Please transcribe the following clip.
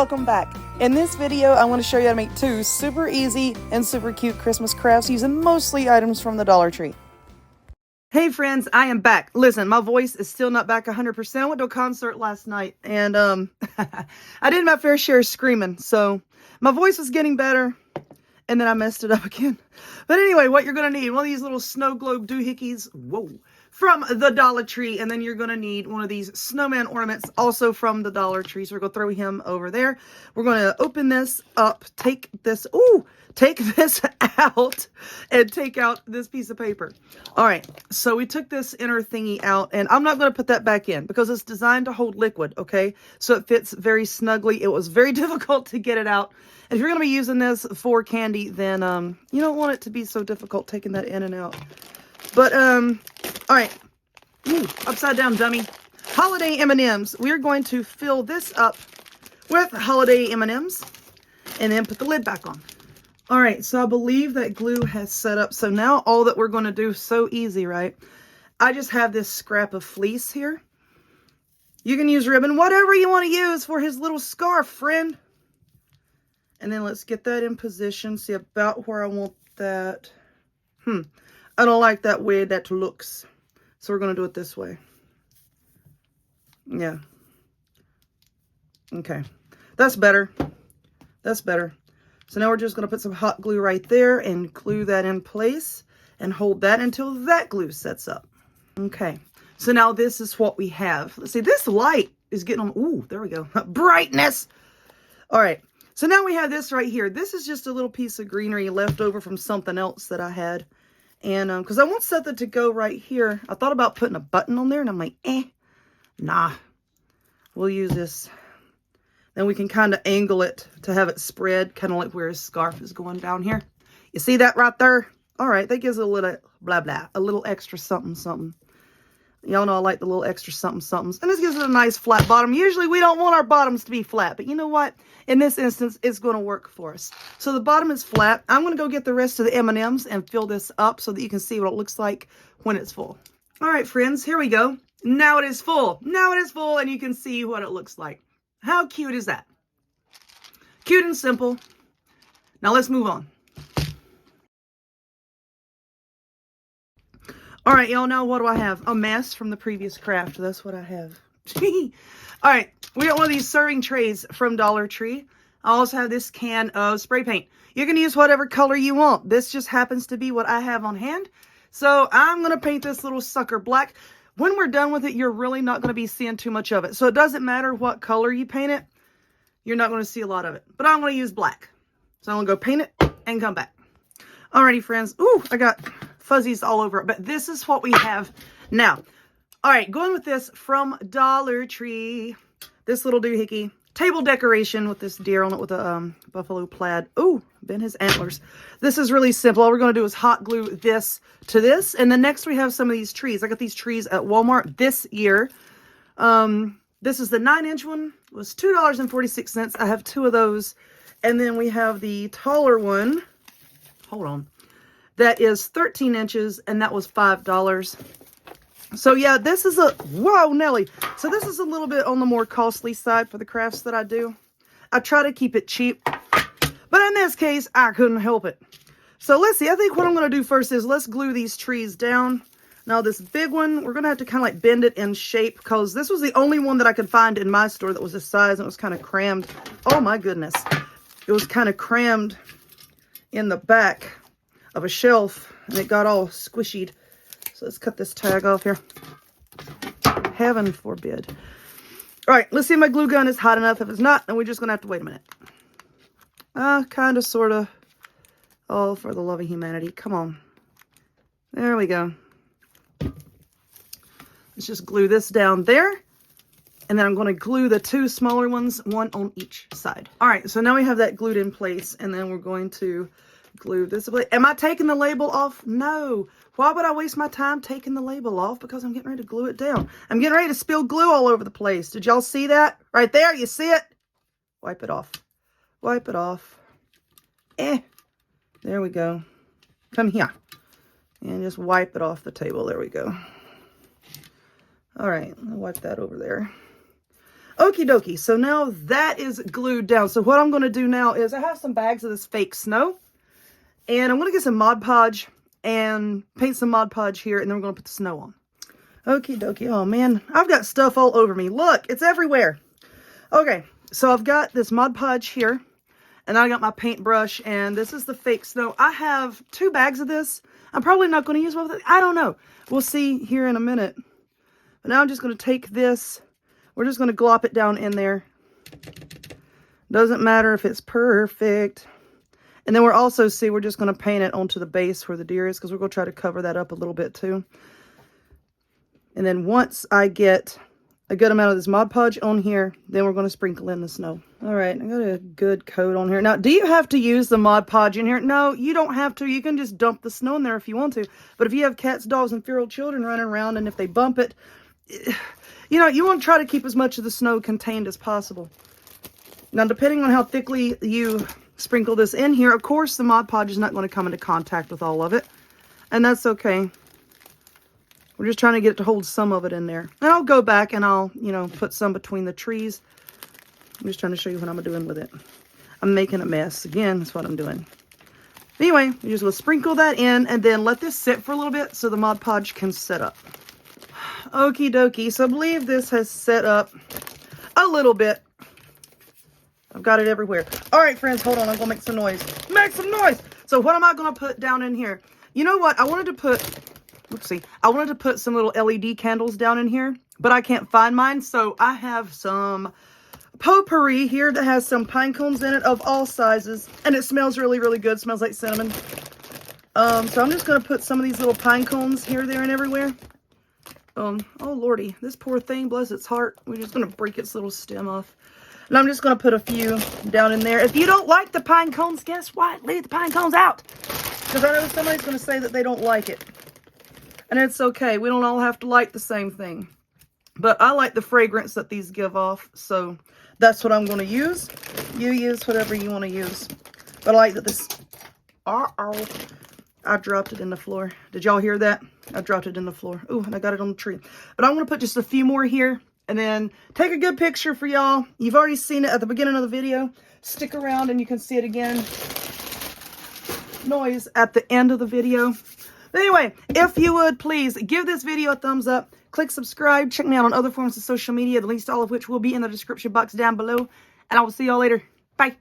welcome back. In this video, I want to show you how to make two super easy and super cute Christmas crafts using mostly items from the Dollar Tree. Hey friends, I am back. Listen, my voice is still not back 100%. I went to a concert last night and I did my fair share of screaming. So my voice was getting better and then I messed it up again. But anyway, what you're going to need, one of these little snow globe doohickeys, whoa, from the Dollar Tree. And then you're going to need one of these snowman ornaments, also from the Dollar Tree. So we're going to throw him over there. We're going to open this up, take this out, and take out this piece of paper. All right, so we took this inner thingy out, and I'm not going to put that back in because it's designed to hold liquid, okay? So it fits very snugly. It was very difficult to get it out. And if you're going to be using this for candy, then you don't want it to be so difficult taking that in and out. But, all right. Ooh, upside down dummy. Holiday M&Ms. We're going to fill this up with holiday M&Ms and then put the lid back on. All right, so I believe that glue has set up. So now all that we're going to do is so easy, right? I just have this scrap of fleece here. You can use ribbon, whatever you want to use for his little scarf, friend. And then let's get that in position. See about where I want that. I don't like that way that looks. So we're going to do it this way. Yeah. Okay. That's better. That's better. So now we're just going to put some hot glue right there and glue that in place and hold that until that glue sets up. Okay. So now this is what we have. Let's see. This light is getting on. Ooh, there we go. Brightness. All right. So now we have this right here. This is just a little piece of greenery left over from something else that I had. And because I want something to go right here. I thought about putting a button on there and I'm like, nah. We'll use this. Then we can kind of angle it to have it spread, kind of like where his scarf is going down here. You see that right there? All right, that gives a little blah, blah, a little extra something, something. Y'all know I like the little extra something, somethings. And this gives it a nice flat bottom. Usually we don't want our bottoms to be flat, but you know what? In this instance, it's going to work for us. So the bottom is flat. I'm going to go get the rest of the M&Ms and fill this up so that you can see what it looks like when it's full. All right, friends, here we go. Now it is full. Now it is full, and you can see what it looks like. How cute is that? Cute and simple. Now let's move on. All right, y'all know what do I have? A mess from the previous craft. That's what I have. All right, we got one of these serving trays from Dollar Tree. I also have this can of spray paint. You can use whatever color you want. This just happens to be what I have on hand. So I'm going to paint this little sucker black. When we're done with it, you're really not going to be seeing too much of it. So it doesn't matter what color you paint it. You're not going to see a lot of it. But I'm going to use black. So I'm going to go paint it and come back. Alrighty, friends. Ooh, I got fuzzies all over it. But this is what we have now. All right, going with this from Dollar Tree. This little doohickey. Table decoration with this deer on it with a buffalo plaid. Ooh, been his antlers. This is really simple. All we're going to do is hot glue this to this. And then next we have some of these trees. I got these trees at Walmart this year. This is the 9-inch one. It was $2.46. I have two of those. And then we have the taller one. Hold on. That is 13 inches, and that was $5. So yeah, this is a, whoa, Nelly. So this is a little bit on the more costly side for the crafts that I do. I try to keep it cheap, but in this case, I couldn't help it. So let's see, I think what I'm going to do first is let's glue these trees down. Now this big one, we're going to have to kind of like bend it in shape because this was the only one that I could find in my store that was this size, and it was kind of crammed. Oh my goodness. It was kind of crammed in the back of a shelf and it got all squishied. So let's cut this tag off here. Heaven forbid. All right, let's see if my glue gun is hot enough. If it's not, then we're just going to have to wait a minute. Kind of, sort of. Oh, for the love of humanity. Come on. There we go. Let's just glue this down there. And then I'm going to glue the two smaller ones, one on each side. All right, so now we have that glued in place. And then we're going to glue this away. Am I taking the label off? No. Why would I waste my time taking the label off? Because I'm getting ready to glue it down. I'm getting ready to spill glue all over the place. Did y'all see that? Right there, you see it? Wipe it off. Wipe it off. There we go. Come here. And just wipe it off the table. There we go. All right, I'll wipe that over there. Okie dokie. So now that is glued down. So what I'm going to do now is I have some bags of this fake snow. And I'm going to get some Mod Podge and paint some Mod Podge here. And then we're going to put the snow on. Okie dokie. Oh, man. I've got stuff all over me. Look, it's everywhere. Okay. So I've got this Mod Podge here. And I got my paintbrush. And this is the fake snow. I have 2 bags of this. I'm probably not going to use one of it. I don't know. We'll see here in a minute. But now I'm just going to take this. We're just going to glop it down in there. Doesn't matter if it's perfect. And then we're also, see, we're just going to paint it onto the base where the deer is, because we're going to try to cover that up a little bit too. And then once I get a good amount of this Mod Podge on here, then we're going to sprinkle in the snow. All right, I got a good coat on here. Now, do you have to use the Mod Podge in here? No, you don't have to. You can just dump the snow in there if you want to. But if you have cats, dogs, and feral children running around, and if they bump it, you know, you want to try to keep as much of the snow contained as possible. Now, depending on how thickly you sprinkle this in here, of course, the Mod Podge is not going to come into contact with all of it. And that's okay. We're just trying to get it to hold some of it in there. And I'll go back and I'll, you know, put some between the trees. I'm just trying to show you what I'm doing with it. I'm making a mess. Again, that's what I'm doing. Anyway, we're just going to sprinkle that in and then let this sit for a little bit so the Mod Podge can set up. Okie dokie. So I believe this has set up a little bit. I've got it everywhere. All right, friends, hold on. I'm going to make some noise. Make some noise! So what am I going to put down in here? You know what? I wanted to put, oopsie, I wanted to put some little LED candles down in here, but I can't find mine. So I have some potpourri here that has some pine cones in it of all sizes. And it smells really, really good. It smells like cinnamon. So I'm just going to put some of these little pine cones here, there, and everywhere. Oh lordy, this poor thing, bless its heart. We're just going to break its little stem off. And I'm just going to put a few down in there. If you don't like the pine cones, guess what? Leave the pine cones out. Because I know somebody's going to say that they don't like it. And it's okay. We don't all have to like the same thing. But I like the fragrance that these give off. So that's what I'm going to use. You use whatever you want to use. But I like that this... Uh-oh. I dropped it in the floor. Did y'all hear that? I dropped it in the floor. Ooh, and I got it on the tree. But I'm going to put just a few more here. And then take a good picture for y'all. You've already seen it at the beginning of the video. Stick around and you can see it again. Noise at the end of the video. But anyway, if you would, please give this video a thumbs up. Click subscribe. Check me out on other forms of social media, the links to all of which will be in the description box down below. And I will see y'all later. Bye.